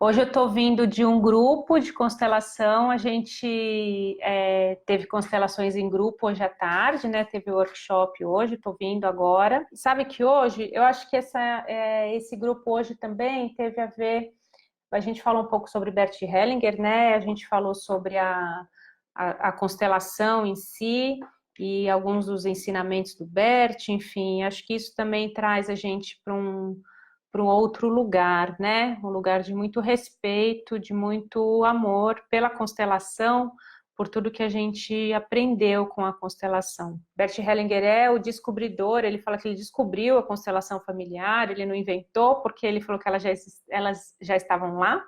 Hoje eu estou vindo de um grupo de constelação, a gente teve constelações em grupo hoje à tarde, né? Teve workshop hoje, estou vindo agora. Sabe que hoje, eu acho que esse grupo hoje também teve a ver, a gente falou um pouco sobre Bert Hellinger, né? A gente falou sobre a constelação em si e alguns dos ensinamentos do Bert, enfim, acho que isso também traz a gente para um outro lugar, né? Um lugar de muito respeito, de muito amor pela constelação, por tudo que a gente aprendeu com a constelação. Bert Hellinger é o descobridor, ele fala que ele descobriu a constelação familiar, ele não inventou, porque ele falou que elas já estavam lá.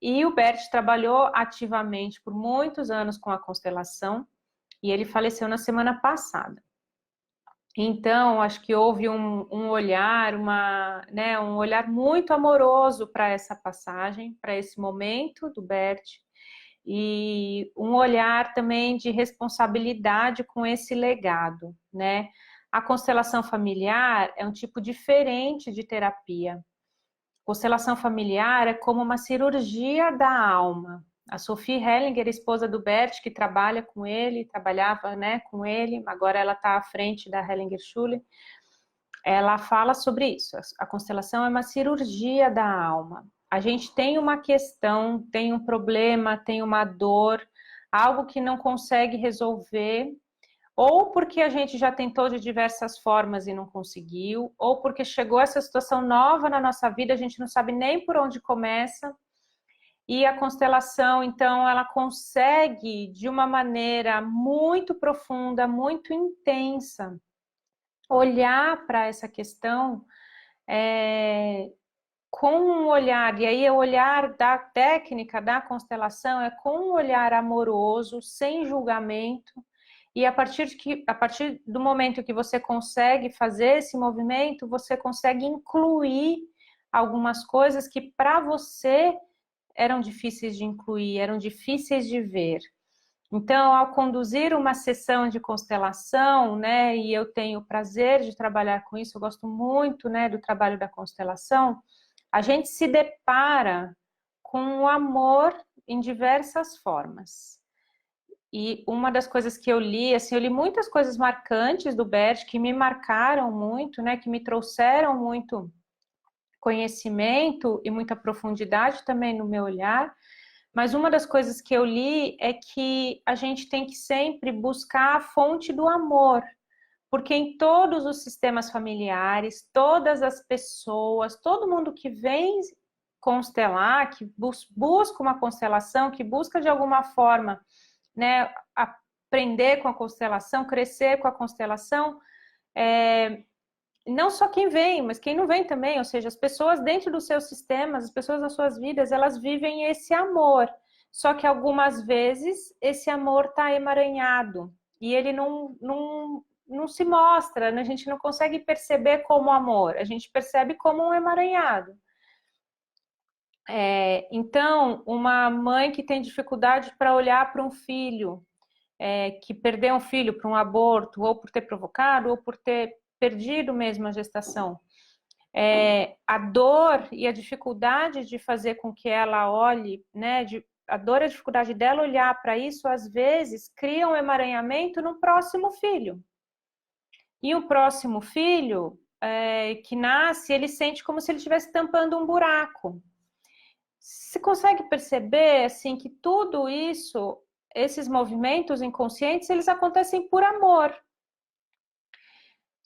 E o Bert trabalhou ativamente por muitos anos com a constelação, e ele faleceu na semana passada. Então, acho que houve um olhar, um olhar muito amoroso para essa passagem, para esse momento do Bert, e um olhar também de responsabilidade com esse legado, né? A constelação familiar é um tipo diferente de terapia. Constelação familiar é como uma cirurgia da alma. A Sophie Hellinger, esposa do Bert, que trabalha com ele, trabalhava, né, com ele, agora ela está à frente da Hellinger Schule, ela fala sobre isso. A constelação é uma cirurgia da alma. A gente tem uma questão, tem um problema, tem uma dor, algo que não consegue resolver, ou porque a gente já tentou de diversas formas e não conseguiu, ou porque chegou essa situação nova na nossa vida, a gente não sabe nem por onde começa. E a constelação, então, ela consegue, de uma maneira muito profunda, muito intensa, olhar para essa questão com um olhar, e aí o olhar da técnica da constelação é com um olhar amoroso, sem julgamento, e a partir do momento que você consegue fazer esse movimento, você consegue incluir algumas coisas que para você eram difíceis de incluir, eram difíceis de ver. Então, ao conduzir uma sessão de constelação, né, e eu tenho o prazer de trabalhar com isso, eu gosto muito, né, do trabalho da constelação, a gente se depara com o amor em diversas formas. E uma das coisas que eu li, assim, eu li muitas coisas marcantes do Bert, que me marcaram muito, né, que me trouxeram muito conhecimento e muita profundidade também no meu olhar, mas uma das coisas que eu li é que a gente tem que sempre buscar a fonte do amor, porque em todos os sistemas familiares, todas as pessoas, todo mundo que vem constelar, que busca uma constelação, que busca de alguma forma, né, aprender com a constelação, crescer com a constelação, não só quem vem, mas quem não vem também, ou seja, as pessoas dentro dos seus sistemas, as pessoas nas suas vidas, elas vivem esse amor, só que algumas vezes esse amor está emaranhado, e ele não se mostra, né? A gente não consegue perceber como amor, a gente percebe como um emaranhado. Então, uma mãe que tem dificuldade para olhar para um filho, que perdeu um filho para um aborto, ou por ter provocado, ou por ter perdido mesmo a gestação. A dor e a dificuldade de fazer com que ela olhe, né, a dor e a dificuldade dela olhar para isso, às vezes, cria um emaranhamento no próximo filho. E o próximo filho que nasce, ele sente como se ele estivesse tampando um buraco. Você consegue perceber, assim, que tudo isso, esses movimentos inconscientes, eles acontecem por amor.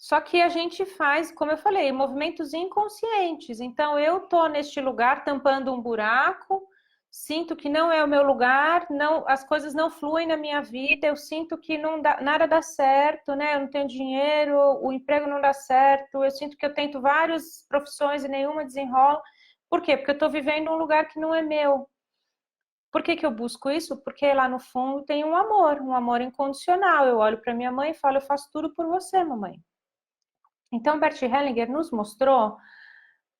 Só que a gente faz, como eu falei, movimentos inconscientes. Então, eu tô neste lugar tampando um buraco, sinto que não é o meu lugar, não, as coisas não fluem na minha vida, eu sinto que nada dá certo, né? Eu não tenho dinheiro, o emprego não dá certo, eu sinto que eu tento várias profissões e nenhuma desenrola. Por quê? Porque eu estou vivendo um lugar que não é meu. Por que eu busco isso? Porque lá no fundo tem um amor incondicional. Eu olho para minha mãe e falo, eu faço tudo por você, mamãe. Então, Bert Hellinger nos mostrou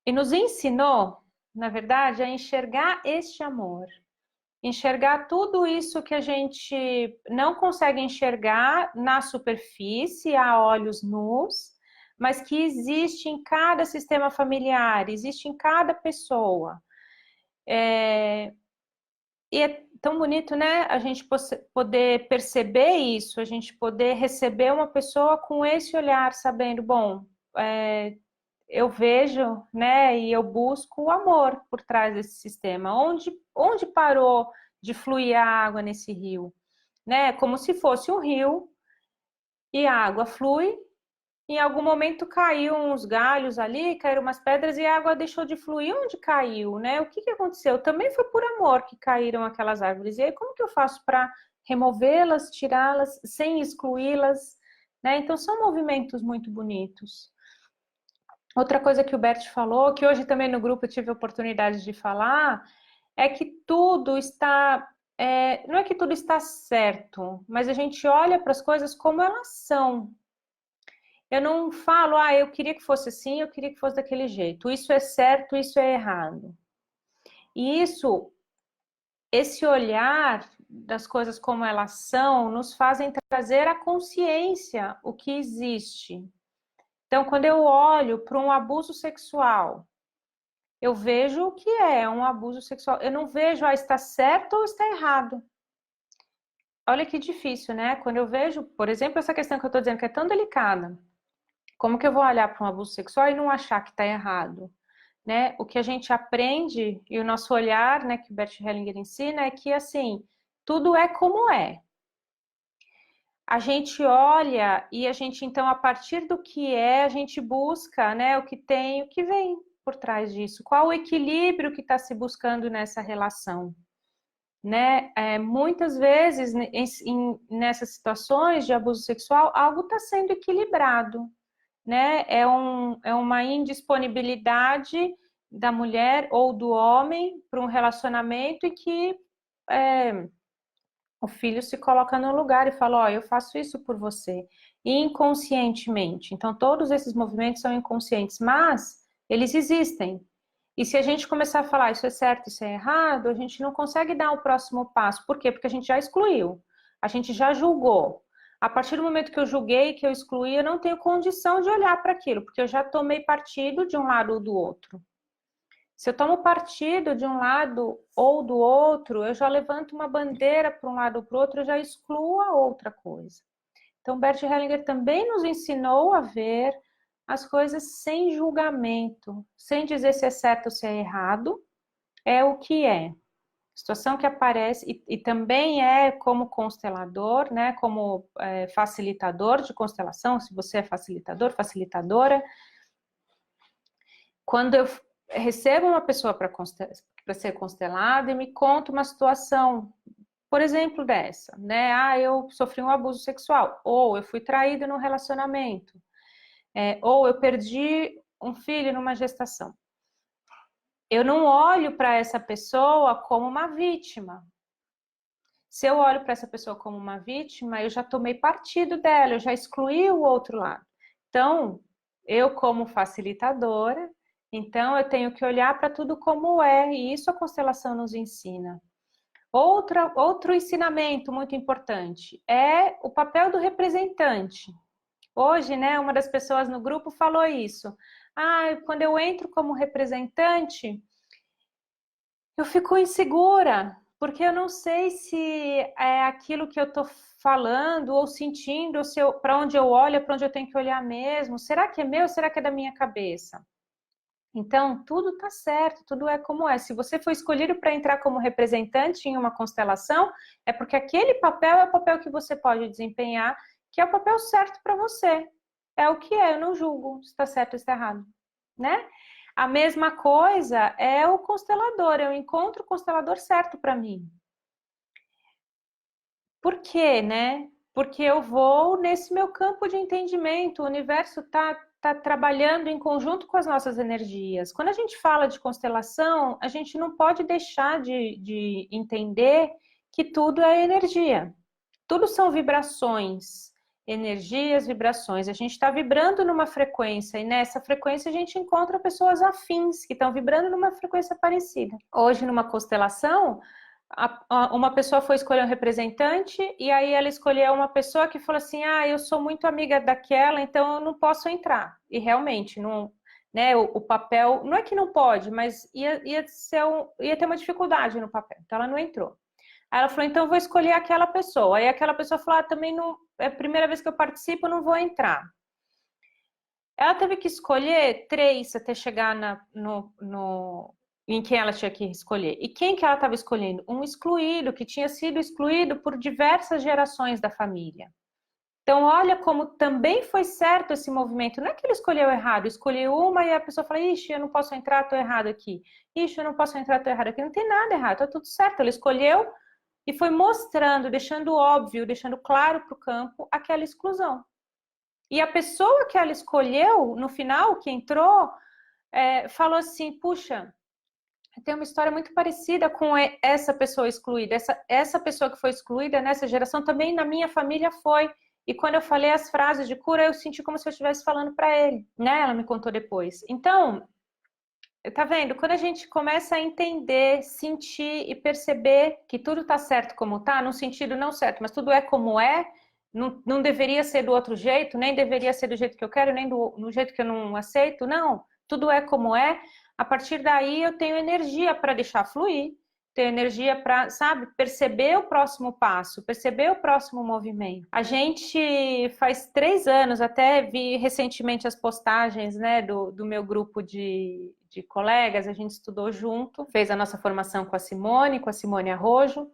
e nos ensinou, na verdade, a enxergar este amor. Enxergar tudo isso que a gente não consegue enxergar na superfície, a olhos nus, mas que existe em cada sistema familiar, existe em cada pessoa. E é tão bonito, né? A gente poder perceber isso, a gente poder receber uma pessoa com esse olhar, sabendo, bom, eu vejo, né, e eu busco o amor por trás desse sistema. Onde parou de fluir a água nesse rio? Né? Como se fosse um rio e a água flui. Em algum momento caiu uns galhos ali, caíram umas pedras e a água deixou de fluir. Onde caiu, né? O que aconteceu? Também foi por amor que caíram aquelas árvores. E aí, como que eu faço para removê-las, tirá-las, sem excluí-las? Né? Então, são movimentos muito bonitos. Outra coisa que o Bert falou, que hoje também no grupo eu tive a oportunidade de falar, é que tudo está... não é que tudo está certo, mas a gente olha para as coisas como elas são. Eu não falo, eu queria que fosse assim, eu queria que fosse daquele jeito. Isso é certo, isso é errado. E esse olhar das coisas como elas são, nos fazem trazer à consciência o que existe. Então, quando eu olho para um abuso sexual, eu vejo o que é um abuso sexual. Eu não vejo, está certo ou está errado. Olha que difícil, né? Quando eu vejo, por exemplo, essa questão que eu estou dizendo que é tão delicada, como que eu vou olhar para um abuso sexual e não achar que está errado? Né? O que a gente aprende e o nosso olhar, né, que o Bert Hellinger ensina, é que, assim, tudo é como é. A gente olha e a gente, então, a partir do que é, a gente busca, né, o que tem, o que vem por trás disso. Qual o equilíbrio que está se buscando nessa relação? Né? Muitas vezes, nessas situações de abuso sexual, algo está sendo equilibrado. Né? É uma indisponibilidade da mulher ou do homem para um relacionamento e que o filho se coloca no lugar e fala, eu faço isso por você, inconscientemente. Então, todos esses movimentos são inconscientes, mas eles existem. E se a gente começar a falar isso é certo, isso é errado, a gente não consegue dar o próximo passo. Por quê? Porque a gente já excluiu, a gente já julgou. A partir do momento que eu julguei, que eu excluí, eu não tenho condição de olhar para aquilo, porque eu já tomei partido de um lado ou do outro. Se eu tomo partido de um lado ou do outro, eu já levanto uma bandeira para um lado ou para o outro, eu já excluo a outra coisa. Então, Bert Hellinger também nos ensinou a ver as coisas sem julgamento, sem dizer se é certo ou se é errado, é o que é. Situação que aparece, e também é como constelador, né, como facilitador de constelação, se você é facilitador, facilitadora. Quando eu recebo uma pessoa para ser constelada e me conta uma situação, por exemplo, dessa, né? Eu sofri um abuso sexual, ou eu fui traída num relacionamento, ou eu perdi um filho numa gestação. Eu não olho para essa pessoa como uma vítima. Se eu olho para essa pessoa como uma vítima, eu já tomei partido dela, eu já excluí o outro lado. Então, eu como facilitadora, então eu tenho que olhar para tudo como é, e isso a constelação nos ensina. Outro ensinamento muito importante é o papel do representante. Hoje, né, uma das pessoas no grupo falou isso. Quando eu entro como representante, eu fico insegura, porque eu não sei se é aquilo que eu estou falando ou sentindo, ou se para onde eu olho, para onde eu tenho que olhar mesmo. Será que é meu ou será que é da minha cabeça? Então, tudo está certo, tudo é como é. Se você foi escolhido para entrar como representante em uma constelação, é porque aquele papel é o papel que você pode desempenhar, que é o papel certo para você. É o que é, eu não julgo se está certo ou está errado, né? A mesma coisa é o constelador, eu encontro o constelador certo para mim. Por quê, né? Porque eu vou nesse meu campo de entendimento, o universo está trabalhando em conjunto com as nossas energias. Quando a gente fala de constelação, a gente não pode deixar de entender que tudo é energia. Tudo são vibrações, energias, vibrações. A gente está vibrando numa frequência e nessa frequência a gente encontra pessoas afins que estão vibrando numa frequência parecida. Hoje, numa constelação, uma pessoa foi escolher um representante e aí ela escolheu uma pessoa que falou assim, eu sou muito amiga daquela, então eu não posso entrar. E realmente, né? O papel, não é que não pode, mas ia ter uma dificuldade no papel, então ela não entrou. Aí ela falou, então eu vou escolher aquela pessoa. Aí aquela pessoa falou, também não, é a primeira vez que eu participo, eu não vou entrar. Ela teve que escolher 3 até chegar em quem ela tinha que escolher. E quem que ela estava escolhendo? Um excluído, que tinha sido excluído por diversas gerações da família. Então, olha como também foi certo esse movimento. Não é que ele escolheu errado, escolheu uma e a pessoa fala, ixi, eu não posso entrar, tô errado aqui. Ixi, eu não posso entrar, tô errado aqui. Não tem nada errado, tá tudo certo. Ele escolheu e foi mostrando, deixando óbvio, deixando claro para o campo aquela exclusão. E a pessoa que ela escolheu, no final, que entrou, falou assim, puxa, tem uma história muito parecida com essa pessoa excluída. Essa pessoa que foi excluída nessa geração também na minha família foi. E quando eu falei as frases de cura, eu senti como se eu estivesse falando para ele, né? Ela me contou depois. Então, tá vendo? Quando a gente começa a entender, sentir e perceber que tudo tá certo como tá, num sentido não certo, mas tudo é como é, não deveria ser do outro jeito, nem deveria ser do jeito que eu quero, nem do jeito que eu não aceito, não. Tudo é como é. A partir daí eu tenho energia para deixar fluir, tenho energia para, sabe, perceber o próximo passo, perceber o próximo movimento. A gente faz 3 anos, até vi recentemente as postagens, né, do meu grupo de colegas, a gente estudou junto, fez a nossa formação com a Simone Arrojo,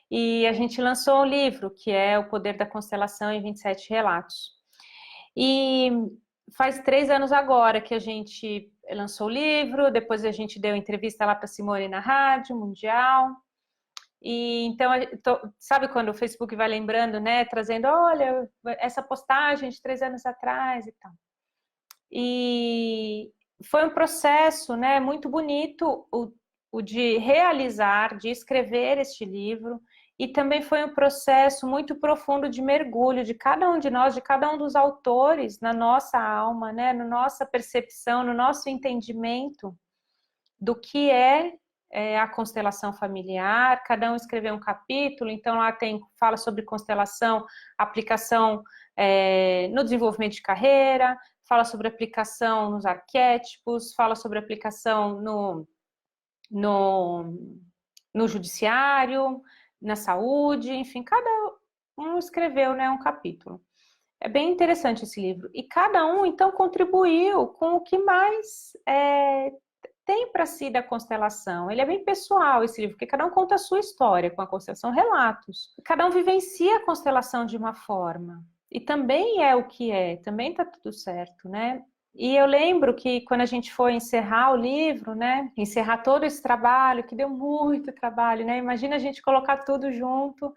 e a gente lançou um livro, que é O Poder da Constelação em 27 Relatos. E faz 3 anos agora que a gente lançou o livro, depois a gente deu entrevista lá para a Simone na Rádio Mundial. E então, sabe quando o Facebook vai lembrando, né? Trazendo, olha, essa postagem de 3 anos atrás e tal. E foi um processo, né, muito bonito o de realizar, de escrever este livro. E também foi um processo muito profundo de mergulho de cada um de nós, de cada um dos autores na nossa alma, né, na nossa percepção, no nosso entendimento do que é a constelação familiar. Cada um escreveu um capítulo, então lá fala sobre constelação, aplicação no desenvolvimento de carreira, fala sobre aplicação nos arquétipos, fala sobre aplicação no judiciário, na saúde, enfim, cada um escreveu, né, um capítulo. É bem interessante esse livro. E cada um, então, contribuiu com o que mais tem para si da constelação. Ele é bem pessoal, esse livro, porque cada um conta a sua história com a constelação, relatos. Cada um vivencia a constelação de uma forma. E também é o que é, também está tudo certo, né? E eu lembro que quando a gente foi encerrar o livro, né? Encerrar todo esse trabalho, que deu muito trabalho, né? Imagina a gente colocar tudo junto,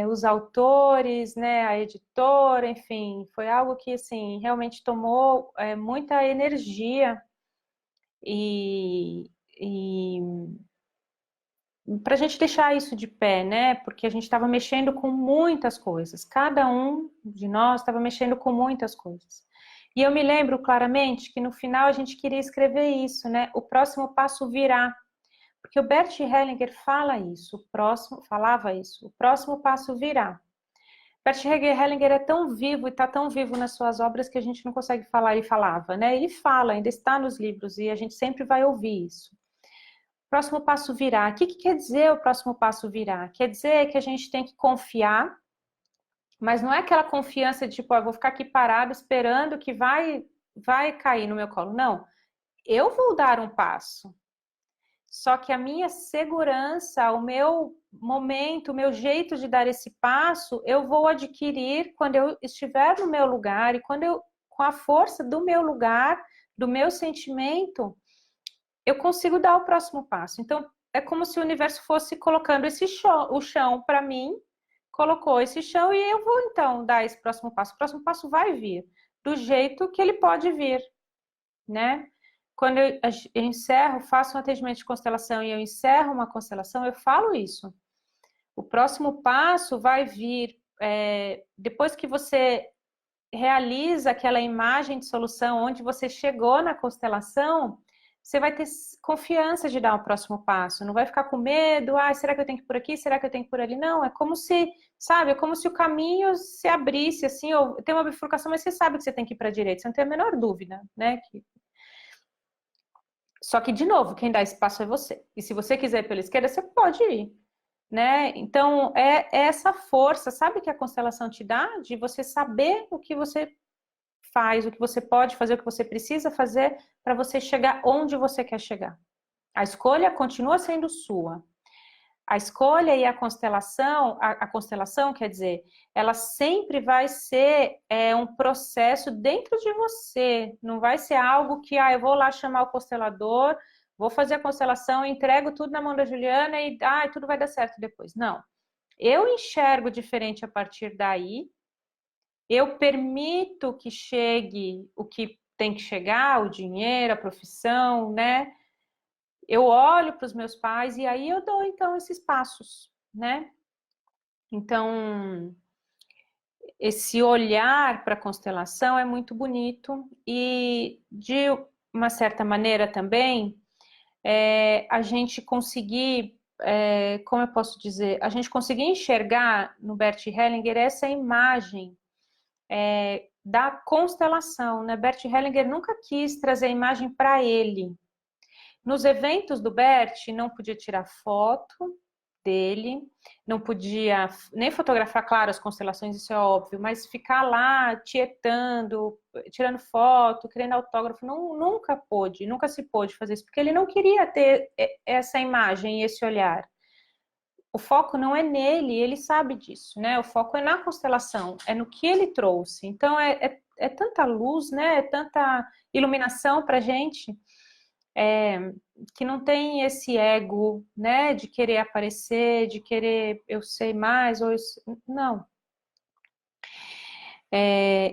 os autores, né? A editora, enfim, foi algo que, assim, realmente tomou muita energia e para a gente deixar isso de pé, né? Porque a gente estava mexendo com muitas coisas. Cada um de nós estava mexendo com muitas coisas. E eu me lembro claramente que no final a gente queria escrever isso, né? O próximo passo virá. Porque o Bert Hellinger falava isso. O próximo passo virá. Bert Hellinger é tão vivo e está tão vivo nas suas obras que a gente não consegue falar, ele falava, né? Ele fala, ainda está nos livros e a gente sempre vai ouvir isso. Próximo passo virá. O que quer dizer o próximo passo virá? Quer dizer que a gente tem que confiar, mas não é aquela confiança de, tipo, eu vou ficar aqui parado esperando que vai cair no meu colo. Não, eu vou dar um passo. Só que a minha segurança, o meu momento, o meu jeito de dar esse passo, eu vou adquirir quando eu estiver no meu lugar e quando eu, com a força do meu lugar, do meu sentimento, eu consigo dar o próximo passo. Então, é como se o universo fosse colocando o chão para mim, colocou esse chão e eu vou, então, dar esse próximo passo. O próximo passo vai vir, do jeito que ele pode vir, né? Quando eu encerro, faço um atendimento de constelação e eu encerro uma constelação, eu falo isso. O próximo passo vai vir depois que você realiza aquela imagem de solução onde você chegou na constelação, você vai ter confiança de dar o próximo passo, não vai ficar com medo, será que eu tenho que ir por aqui, será que eu tenho que ir por ali? Não, é como se sabe? É como se o caminho se abrisse, assim, ou tem uma bifurcação, mas você sabe que você tem que ir para a direita, você não tem a menor dúvida, né? Só que, de novo, quem dá espaço é você. E se você quiser ir pela esquerda, você pode ir, né? Então, é essa força, sabe, que a constelação te dá, de você saber o que você faz, o que você pode fazer, o que você precisa fazer para você chegar onde você quer chegar. A escolha continua sendo sua. A escolha e a constelação, quer dizer, ela sempre vai ser um processo dentro de você. Não vai ser algo que, eu vou lá chamar o constelador, vou fazer a constelação, entrego tudo na mão da Juliana e tudo vai dar certo depois. Não. Eu enxergo diferente a partir daí. Eu permito que chegue o que tem que chegar, o dinheiro, a profissão, né? Eu olho para os meus pais e aí eu dou, então, esses passos, né? Então, esse olhar para a constelação é muito bonito e, de uma certa maneira também, a gente conseguir, como eu posso dizer, a gente conseguir enxergar no Bert Hellinger essa imagem da constelação, né? Bert Hellinger nunca quis trazer a imagem para ele. Nos eventos do Bert, não podia tirar foto dele, não podia nem fotografar, claro, as constelações, isso é óbvio, mas ficar lá tietando, tirando foto, querendo autógrafo, nunca pôde, nunca se pôde fazer isso, porque ele não queria ter essa imagem, esse olhar. O foco não é nele, ele sabe disso, né? O foco é na constelação, é no que ele trouxe. Então, é tanta luz, né? É tanta iluminação para a gente, que não tem esse ego, né? De querer aparecer, de querer eu sei mais, não.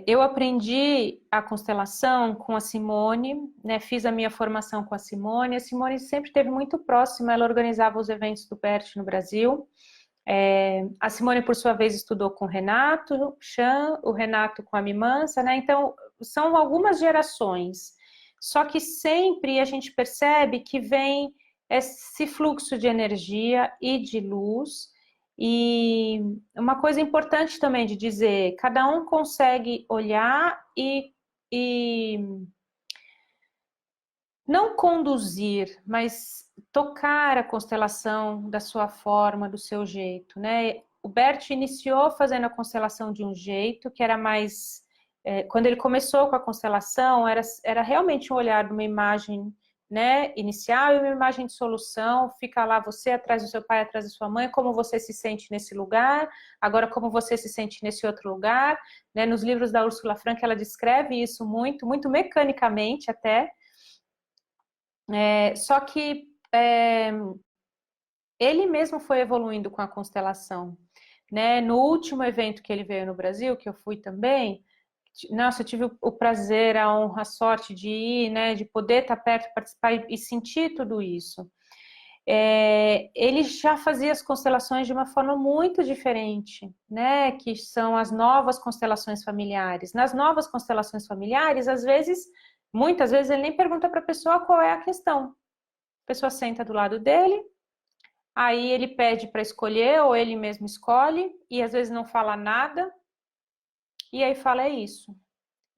Eu aprendi a constelação com a Simone, né? Fiz a minha formação com a Simone. A Simone sempre esteve muito próxima, ela organizava os eventos do Bert no Brasil. A Simone, por sua vez, estudou com o Renato Chan, o Renato com a Mimansa, né? Então, são algumas gerações. Só que sempre a gente percebe que vem esse fluxo de energia e de luz. E uma coisa importante também de dizer, cada um consegue olhar e não conduzir, mas tocar a constelação da sua forma, do seu jeito, né? O Bert iniciou fazendo a constelação de um jeito que era mais... quando ele começou com a constelação, era realmente um olhar de uma imagem, né, inicial e uma imagem de solução. Fica lá você atrás do seu pai, atrás da sua mãe, como você se sente nesse lugar, agora como você se sente nesse outro lugar, né? Nos livros da Ursula Frank ela descreve isso muito, muito mecanicamente até. Só que ele mesmo foi evoluindo com a constelação, né? No último evento que ele veio no Brasil, que eu fui também, nossa, eu tive o prazer, a honra, a sorte de ir, né? De poder estar perto, participar e sentir tudo isso. Ele já fazia as constelações de uma forma muito diferente, né? Que são as novas constelações familiares. Nas novas constelações familiares, às vezes, muitas vezes, ele nem pergunta para a pessoa qual é a questão. A pessoa senta do lado dele, aí ele pede para escolher, ou ele mesmo escolhe, e às vezes não fala nada, e aí fala, é isso.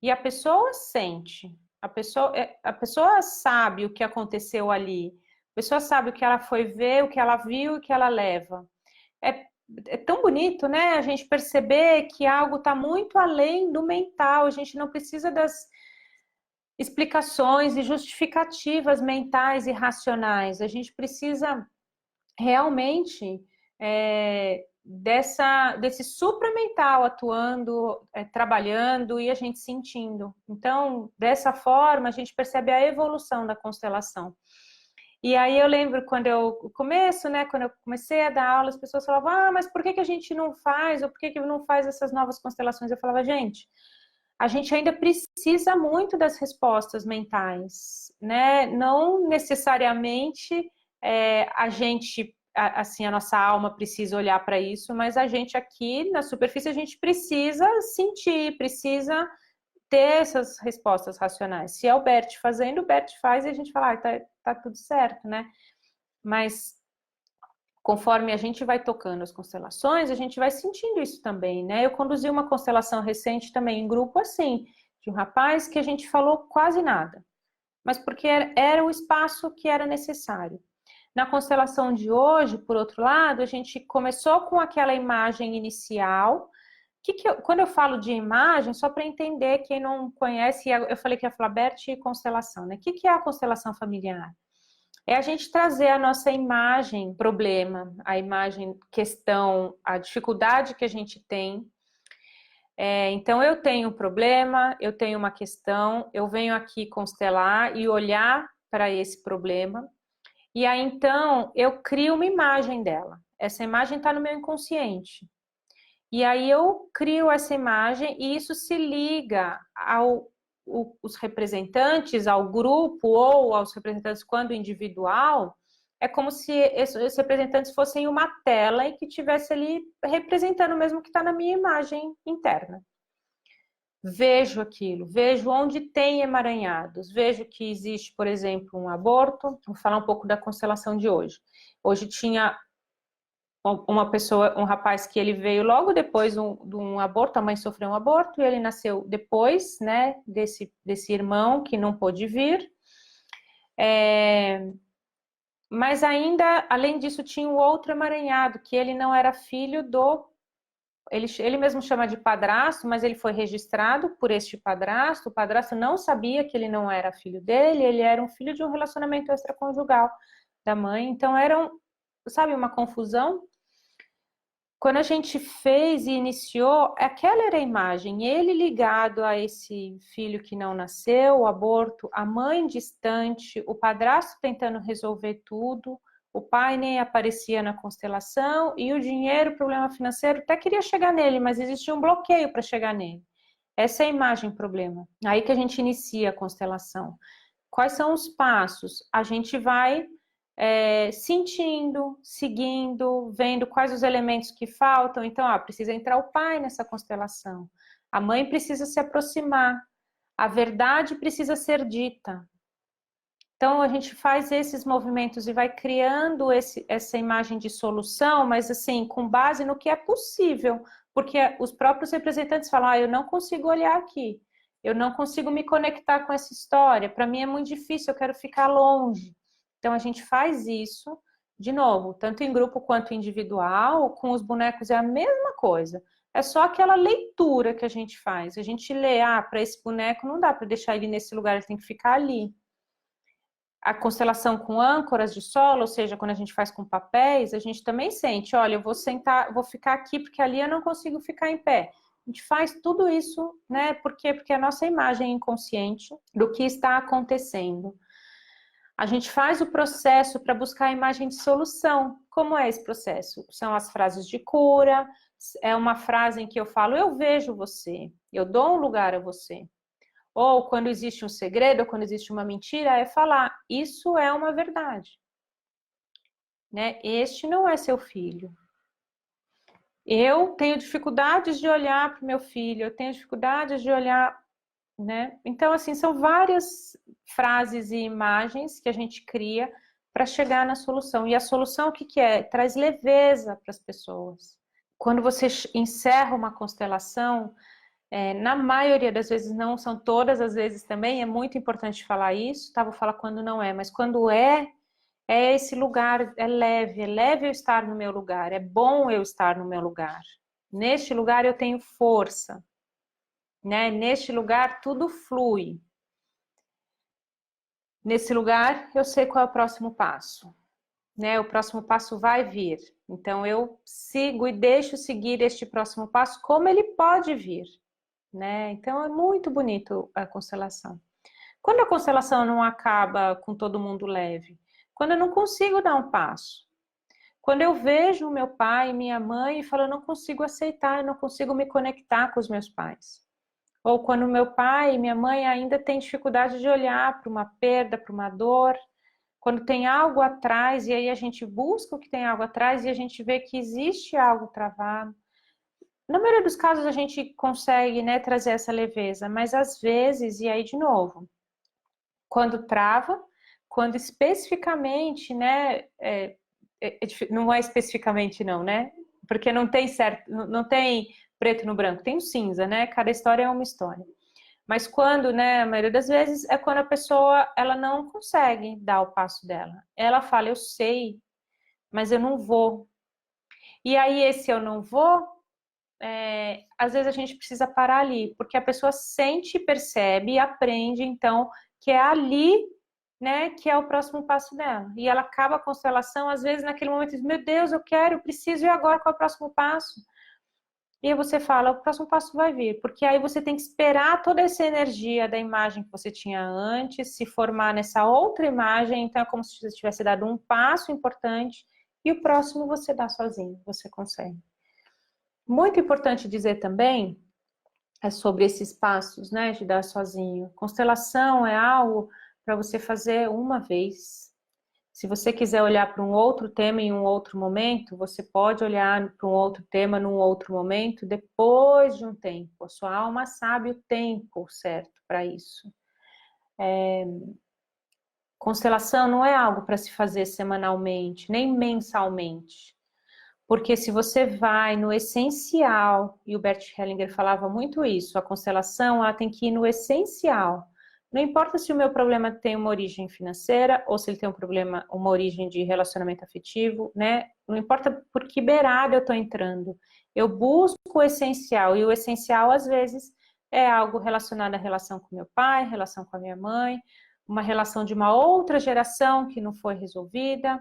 E a pessoa sente, a pessoa sabe o que aconteceu ali, a pessoa sabe o que ela foi ver, o que ela viu e o que ela leva. É tão bonito, né? A gente perceber que algo está muito além do mental, a gente não precisa das explicações e justificativas mentais e racionais, a gente precisa realmente desse supramental atuando, trabalhando e a gente sentindo. Então, dessa forma, a gente percebe a evolução da constelação. E aí eu lembro quando quando eu comecei a dar aula, as pessoas falavam, mas por que a gente não faz, ou por que não faz essas novas constelações? Eu falava, gente, a gente ainda precisa muito das respostas mentais, né? Não necessariamente a gente, assim, a nossa alma precisa olhar para isso, mas a gente aqui na superfície, a gente precisa sentir, precisa ter essas respostas racionais. Se é o Bert fazendo, o Bert faz e a gente fala, tá tudo certo, né? Mas conforme a gente vai tocando as constelações, a gente vai sentindo isso também, né? Eu conduzi uma constelação recente também em grupo assim, de um rapaz que a gente falou quase nada, mas porque era o espaço que era necessário. Na constelação de hoje, por outro lado, a gente começou com aquela imagem inicial. Quando eu falo de imagem, só para entender, quem não conhece, eu falei que ia falar Bert e constelação, né? O que é a constelação familiar? É a gente trazer a nossa imagem problema, a imagem questão, a dificuldade que a gente tem. Então, eu tenho um problema, eu tenho uma questão, eu venho aqui constelar e olhar para esse problema. E aí, então, eu crio uma imagem dela. Essa imagem está no meu inconsciente. E aí eu crio essa imagem e isso se liga aos representantes, ao grupo ou aos representantes quando individual. É como se esses representantes fossem uma tela e que estivesse ali representando mesmo que está na minha imagem interna. Vejo aquilo, vejo onde tem emaranhados, vejo que existe, por exemplo, um aborto. Vou falar um pouco da constelação de hoje. Hoje tinha uma pessoa, um rapaz que ele veio logo depois de um aborto, a mãe sofreu um aborto e ele nasceu depois, né, desse irmão que não pôde vir. Mas ainda, além disso, tinha um outro emaranhado, que ele não era filho do... Ele mesmo chama de padrasto, mas ele foi registrado por este padrasto. O padrasto não sabia que ele não era filho dele, ele era um filho de um relacionamento extraconjugal da mãe. Então, sabe, uma confusão. Quando a gente fez e iniciou, aquela era a imagem, ele ligado a esse filho que não nasceu, o aborto, a mãe distante, o padrasto tentando resolver tudo, o pai nem aparecia na constelação e o dinheiro, o problema financeiro, até queria chegar nele, mas existia um bloqueio para chegar nele. Essa é a imagem problema. Aí que a gente inicia a constelação. Quais são os passos? A gente vai sentindo, seguindo, vendo quais os elementos que faltam. Então, precisa entrar o pai nessa constelação. A mãe precisa se aproximar. A verdade precisa ser dita. Então, a gente faz esses movimentos e vai criando essa imagem de solução, mas assim, com base no que é possível. Porque os próprios representantes falam, eu não consigo olhar aqui. Eu não consigo me conectar com essa história. Para mim é muito difícil, eu quero ficar longe. Então, a gente faz isso, de novo, tanto em grupo quanto individual, com os bonecos é a mesma coisa. É só aquela leitura que a gente faz. A gente lê, para esse boneco não dá para deixar ele nesse lugar, ele tem que ficar ali. A constelação com âncoras de solo, ou seja, quando a gente faz com papéis, a gente também sente, olha, eu vou sentar, vou ficar aqui porque ali eu não consigo ficar em pé. A gente faz tudo isso, né? Por quê? Porque a nossa imagem é inconsciente do que está acontecendo. A gente faz o processo para buscar a imagem de solução. Como é esse processo? São as frases de cura, é uma frase em que eu falo, eu vejo você, eu dou um lugar a você. Ou quando existe um segredo, ou quando existe uma mentira, é falar, isso é uma verdade. Né? Este não é seu filho. Eu tenho dificuldades de olhar para o meu filho, eu tenho dificuldades de olhar, né? Então, assim, são várias frases e imagens que a gente cria para chegar na solução. E a solução, o que é? Traz leveza para as pessoas. Quando você encerra uma constelação, na maioria das vezes, não são todas as vezes também, é muito importante falar isso, tá? Vou falar quando não é, mas quando é esse lugar, é leve eu estar no meu lugar, é bom eu estar no meu lugar. Neste lugar eu tenho força, né? Neste lugar tudo flui. Nesse lugar eu sei qual é o próximo passo, né? O próximo passo vai vir. Então eu sigo e deixo seguir este próximo passo como ele pode vir. Né? Então é muito bonito a constelação. Quando a constelação não acaba com todo mundo leve, quando eu não consigo dar um passo, quando eu vejo o meu pai e minha mãe e falo, eu não consigo aceitar, eu não consigo me conectar com os meus pais. Ou quando meu pai e minha mãe ainda têm dificuldade de olhar para uma perda, para uma dor, quando tem algo atrás e aí a gente busca o que tem algo atrás e a gente vê que existe algo travado. Na maioria dos casos a gente consegue, né, trazer essa leveza, mas às vezes, e aí de novo, quando trava, quando especificamente, né, não é especificamente não, né? Porque não tem certo, não tem preto no branco, tem o cinza, né? Cada história é uma história. Mas quando, né, a maioria das vezes, é quando a pessoa, ela não consegue dar o passo dela. Ela fala, eu sei, mas eu não vou. E aí, esse eu não vou, às vezes a gente precisa parar ali, porque a pessoa sente, percebe e aprende, então, que é ali, né, que é o próximo passo dela. E ela acaba a constelação, às vezes, naquele momento, diz, meu Deus, eu quero, eu preciso, e agora qual é o próximo passo? E aí você fala, o próximo passo vai vir, porque aí você tem que esperar toda essa energia da imagem que você tinha antes se formar nessa outra imagem, então é como se você tivesse dado um passo importante e o próximo você dá sozinho, você consegue. Muito importante dizer também é sobre esses passos, né, de dar sozinho. Constelação é algo para você fazer uma vez. Se você quiser olhar para um outro tema em um outro momento, você pode olhar para um outro tema num outro momento, depois de um tempo. A sua alma sabe o tempo certo para isso. Constelação não é algo para se fazer semanalmente, nem mensalmente. Porque se você vai no essencial, e o Bert Hellinger falava muito isso, a constelação ela tem que ir no essencial. Não importa se o meu problema tem uma origem financeira ou se ele tem um problema, uma origem de relacionamento afetivo, né? Não importa por que beirada eu estou entrando. Eu busco o essencial, e o essencial, às vezes, é algo relacionado à relação com meu pai, relação com a minha mãe, uma relação de uma outra geração que não foi resolvida.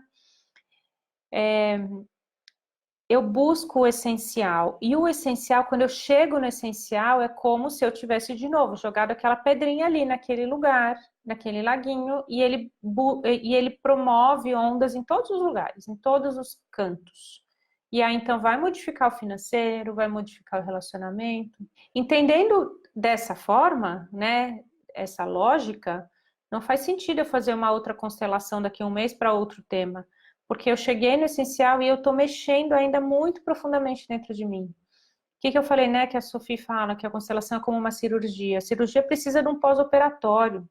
Eu busco o essencial. E o essencial, quando eu chego no essencial, é como se eu tivesse de novo jogado aquela pedrinha ali naquele lugar, naquele laguinho, e ele promove ondas em todos os lugares, em todos os cantos. E aí, então, vai modificar o financeiro, vai modificar o relacionamento. Entendendo dessa forma, né, essa lógica, não faz sentido eu fazer uma outra constelação daqui a um mês para outro tema. Porque eu cheguei no essencial e eu estou mexendo ainda muito profundamente dentro de mim. O que eu falei, né? Que a Sophie fala que a constelação é como uma cirurgia. A cirurgia precisa de um pós-operatório.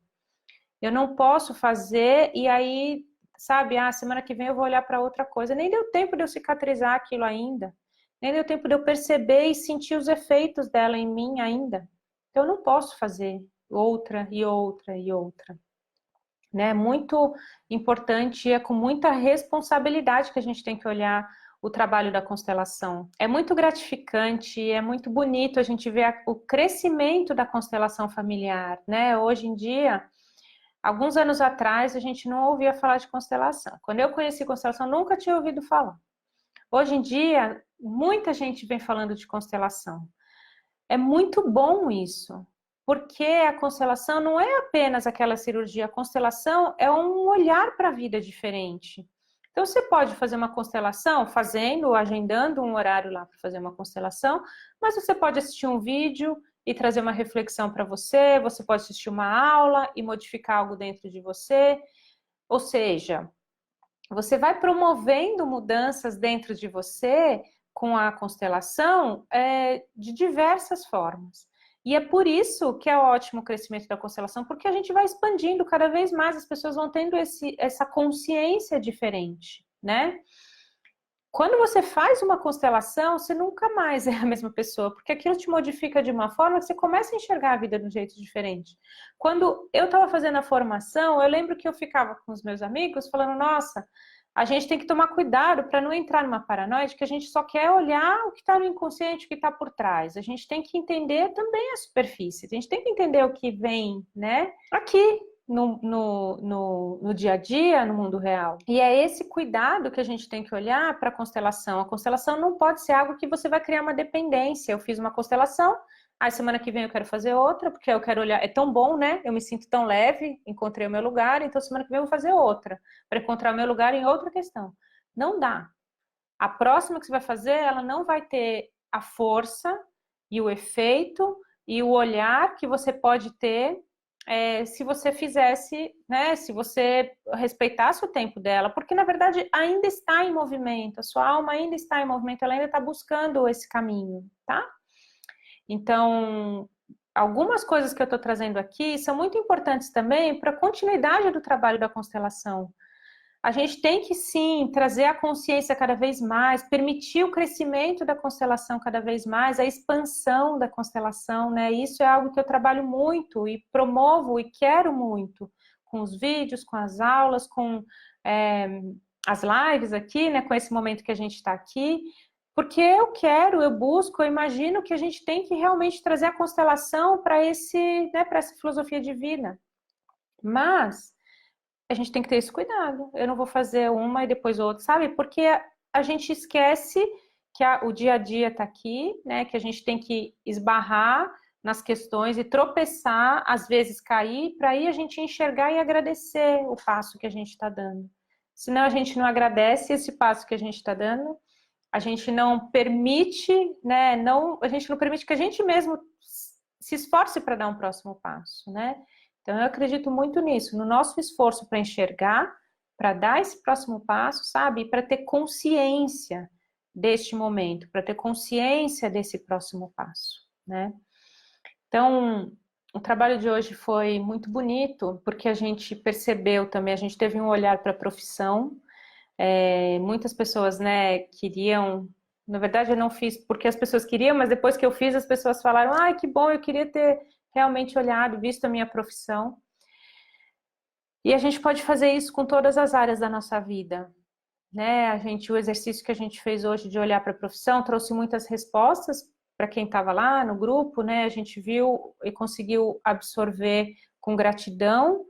Eu não posso fazer e aí, sabe, semana que vem eu vou olhar para outra coisa. Nem deu tempo de eu cicatrizar aquilo ainda. Nem deu tempo de eu perceber e sentir os efeitos dela em mim ainda. Então eu não posso fazer outra e outra e outra. Né? Muito importante e é com muita responsabilidade que a gente tem que olhar o trabalho da constelação. É muito gratificante, é muito bonito a gente ver o crescimento da constelação familiar, né? Hoje em dia, alguns anos atrás, a gente não ouvia falar de constelação. Quando eu conheci constelação, nunca tinha ouvido falar. Hoje em dia, muita gente vem falando de constelação. É muito bom isso, porque a constelação não é apenas aquela cirurgia, a constelação é um olhar para a vida diferente. Então você pode fazer uma constelação, agendando um horário lá para fazer uma constelação, mas você pode assistir um vídeo e trazer uma reflexão para você, você pode assistir uma aula e modificar algo dentro de você, ou seja, você vai promovendo mudanças dentro de você com a constelação de diversas formas. E é por isso que é ótimo o crescimento da constelação, porque a gente vai expandindo cada vez mais, as pessoas vão tendo essa consciência diferente, né? Quando você faz uma constelação, você nunca mais é a mesma pessoa, porque aquilo te modifica de uma forma que você começa a enxergar a vida de um jeito diferente. Quando eu estava fazendo a formação, eu lembro que eu ficava com os meus amigos falando, nossa, a gente tem que tomar cuidado para não entrar numa paranoia de que a gente só quer olhar o que está no inconsciente, o que está por trás. A gente tem que entender também a superfície, a gente tem que entender o que vem, né, aqui, no dia a dia, no mundo real. E é esse cuidado que a gente tem que olhar para a constelação. A constelação não pode ser algo que você vai criar uma dependência. Eu fiz uma constelação, aí semana que vem eu quero fazer outra, porque eu quero olhar, é tão bom, né? Eu me sinto tão leve, encontrei o meu lugar, então semana que vem eu vou fazer outra, para encontrar o meu lugar em outra questão. Não dá. A próxima que você vai fazer, ela não vai ter a força e o efeito e o olhar que você pode ter se você fizesse, né, se você respeitasse o tempo dela, porque na verdade ainda está em movimento, a sua alma ainda está em movimento, ela ainda está buscando esse caminho, tá? Então, algumas coisas que eu estou trazendo aqui são muito importantes também para a continuidade do trabalho da constelação. a gente tem que sim trazer a consciência cada vez mais, permitir o crescimento da constelação cada vez mais, a expansão da constelação, né? Isso é algo que eu trabalho muito e promovo e quero muito, com os vídeos, com as aulas, com as lives aqui, né? Com esse momento que a gente está aqui, porque eu quero, eu busco, eu imagino que a gente tem que realmente trazer a constelação para né, para essa filosofia de vida. Mas a gente tem que ter esse cuidado. Eu não vou fazer uma e depois outra, sabe? Porque a gente esquece que o dia a dia está aqui, né? Que a gente tem que esbarrar nas questões e tropeçar, às vezes cair, para aí a gente enxergar e agradecer o passo que a gente está dando. Senão a gente não agradece esse passo que a gente está dando, a gente não permite, né? A gente não permite que a gente mesmo se esforce para dar um próximo passo, né? Então, eu acredito muito nisso, no nosso esforço para enxergar, para dar esse próximo passo, sabe? E para ter consciência deste momento, para ter consciência desse próximo passo, né? Então, o trabalho de hoje foi muito bonito, porque a gente percebeu também, a gente teve um olhar para a profissão. Muitas pessoas, né, queriam... Na verdade, eu não fiz porque as pessoas queriam, mas depois que eu fiz, as pessoas falaram: ai, que bom, eu queria ter realmente olhado, visto a minha profissão. E a gente pode fazer isso com todas as áreas da nossa vida, né? O exercício que a gente fez hoje de olhar para a profissão trouxe muitas respostas para quem estava lá no grupo, né? A gente viu e conseguiu absorver com gratidão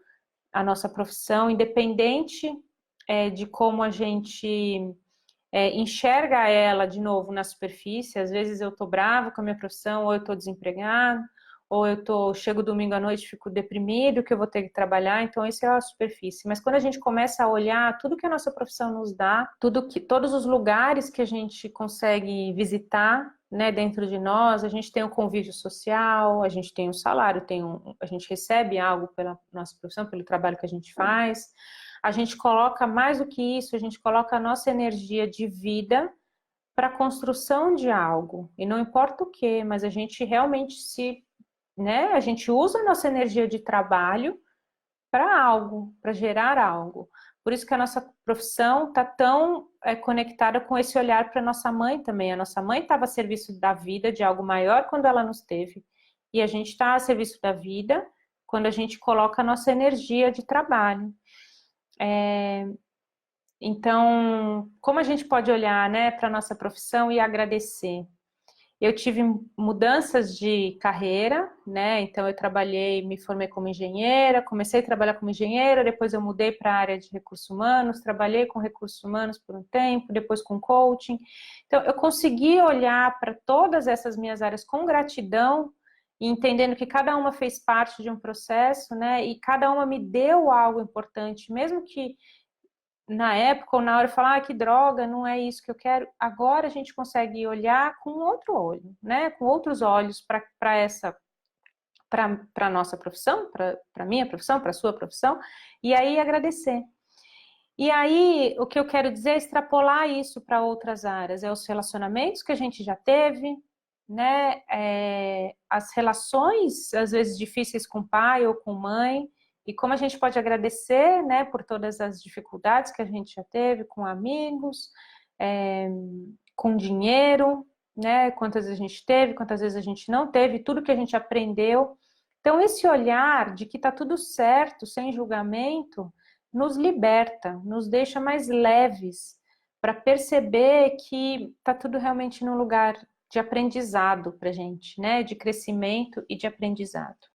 a nossa profissão, independente de como a gente enxerga ela de novo na superfície. Às vezes eu estou brava com a minha profissão, ou eu estou desempregado, ou chego domingo à noite e fico deprimido, que eu vou ter que trabalhar, então isso é a superfície. Mas quando a gente começa a olhar tudo que a nossa profissão nos dá, todos os lugares que a gente consegue visitar, né, dentro de nós, a gente tem um convívio social, a gente tem um salário, a gente recebe algo pela nossa profissão, pelo trabalho que a gente faz. A gente coloca mais do que isso, a gente coloca a nossa energia de vida para a construção de algo. E não importa o que, mas a gente realmente né, a gente usa a nossa energia de trabalho para algo, para gerar algo. Por isso que a nossa profissão está tão conectada com esse olhar para nossa mãe também. A nossa mãe estava a serviço da vida, de algo maior, quando ela nos teve. E a gente está a serviço da vida quando a gente coloca a nossa energia de trabalho. Então, como a gente pode olhar, né, para a nossa profissão e agradecer? Eu tive mudanças de carreira, né? Então eu me formei como engenheira, comecei a trabalhar como engenheira, depois eu mudei para a área de recursos humanos, trabalhei com recursos humanos por um tempo, depois com coaching. Então eu consegui olhar para todas essas minhas áreas com gratidão e entendendo que cada uma fez parte de um processo, né? E cada uma me deu algo importante, mesmo que na época ou na hora eu falar, que droga, não é isso que eu quero. Agora a gente consegue olhar com outro olho, né? Com outros olhos para a nossa profissão, para a minha profissão, para a sua profissão, e aí agradecer. E aí, o que eu quero dizer é extrapolar isso para outras áreas, os relacionamentos que a gente já teve, né? As relações, às vezes, difíceis com pai ou com mãe, e como a gente pode agradecer, né, por todas as dificuldades que a gente já teve com amigos, com dinheiro, né, quantas vezes a gente teve, quantas vezes a gente não teve, tudo que a gente aprendeu. Então, esse olhar de que está tudo certo, sem julgamento, nos liberta, nos deixa mais leves para perceber que está tudo realmente num lugar de aprendizado para a gente, né, de crescimento e de aprendizado.